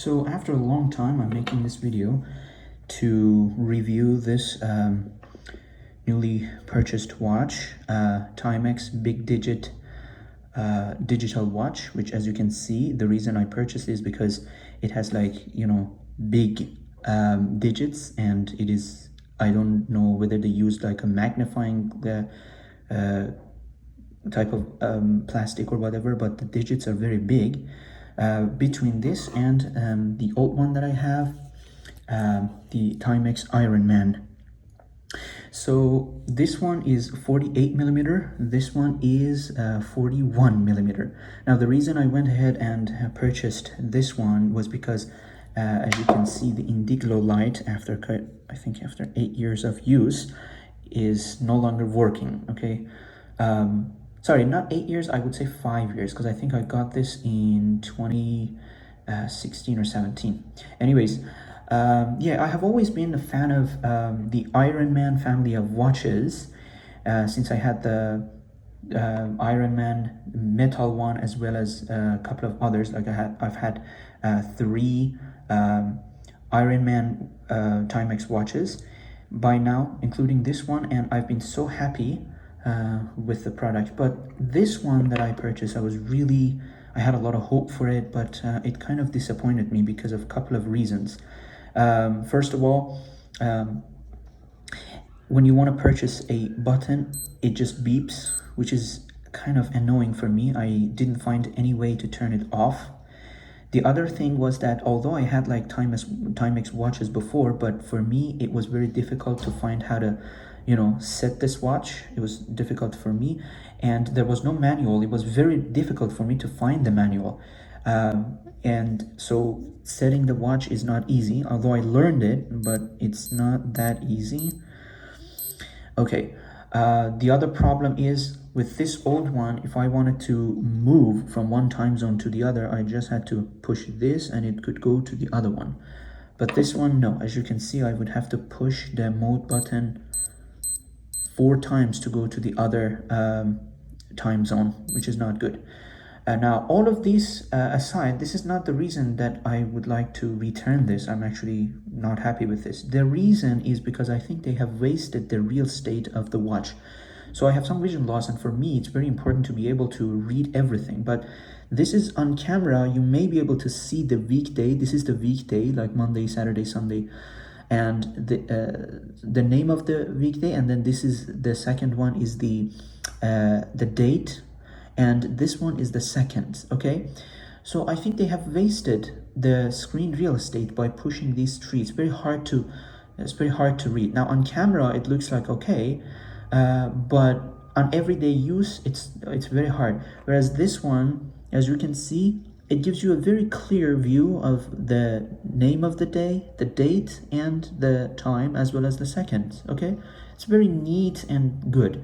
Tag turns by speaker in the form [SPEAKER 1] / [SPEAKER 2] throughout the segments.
[SPEAKER 1] So after a long time, I'm making this video to review this newly purchased watch, Timex Big Digit digital watch, which, as you can see, the reason I purchased is because it has, like, you know, big digits, and it is, I don't know whether they used like a magnifying type of plastic or whatever, but the digits are very big. Between this and the old one that I have, the Timex Ironman. So this one is 48 millimeter, this one is 41 millimeter. Now the reason I went ahead and purchased this one was because as you can see, the Indiglo light, after I think after 8 years of use, is no longer working. Okay, sorry, not 8 years, I would say 5 years, because I think I got this in 2016 or 17. Anyways, yeah, I have always been a fan of the Ironman family of watches, since I had the Ironman metal one, as well as a couple of others. Like I've had 3 Ironman Timex watches by now, including this one, and I've been so happy with the product. But this one that I purchased, I had a lot of hope for it, but it kind of disappointed me because of a couple of reasons. First of all, when you want to purchase a button, it just beeps, which is kind of annoying for me. I didn't find any way to turn it off. The other thing was that although I had like Timex watches before, but for me it was very difficult to find how to, you know, set this watch. It was difficult for me, and there was no manual. It was very difficult for me to find the manual, and so setting the watch is not easy, although I learned it, but it's not that easy. Okay, the other problem is with this old one, if I wanted to move from one time zone to the other, I just had to push this and it could go to the other one. But this one, no. As you can see, I would have to push the mode button 4 times to go to the other time zone, which is not good. Now, all of these aside, this is not the reason that I would like to return this. I'm actually not happy with this. The reason is because I think they have wasted the real state of the watch. So I have some vision loss, and for me, it's very important to be able to read everything. But this is on camera, you may be able to see the weekday. This is the weekday, like Monday, Saturday, Sunday, and the name of the weekday, and then this is the second one is the date, and this one is the second. Okay, so I think they have wasted the screen real estate by pushing these 3. It's very hard to read. Now on camera it looks like okay, but on everyday use it's very hard. Whereas this one, as you can see, it gives you a very clear view of the name of the day, the date, and the time, as well as the seconds. Okay, it's very neat and good.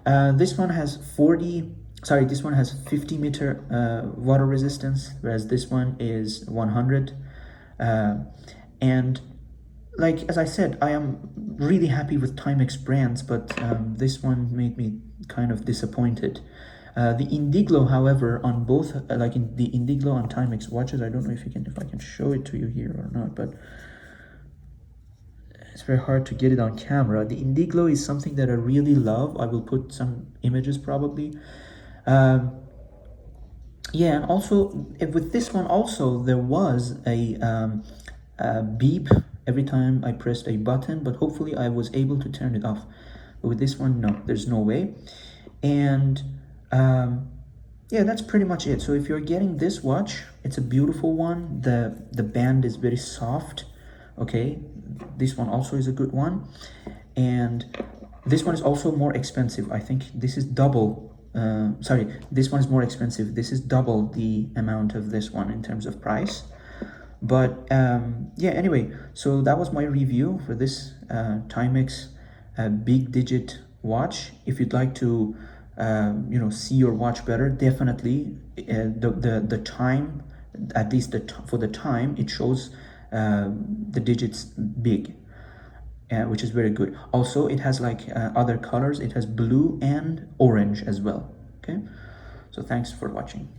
[SPEAKER 1] This one has 50 meter water resistance, whereas this one is 100. And like, as I said, I am really happy with Timex brands, but this one made me kind of disappointed. The Indiglo, however, on both, like in the Indiglo on Timex watches, I don't know if I can show it to you here or not, but it's very hard to get it on camera. The Indiglo is something that I really love. I will put some images probably. Yeah, and also with this one also there was a beep every time I pressed a button, but hopefully I was able to turn it off. But with this one, no, there's no way. And yeah, that's pretty much it. So if you're getting this watch, it's a beautiful one. The band is very soft. Okay, this one also is a good one, and this one is also more expensive. I think this is double. Sorry, this one is more expensive. This is double the amount of this one in terms of price. But yeah, anyway, so that was my review for this Timex Big Digit watch. If you'd like to you know, see your watch better, definitely the time, at least for the time, it shows the digits big, which is very good. Also, it has like other colors. It has blue and orange as well. Okay, so thanks for watching.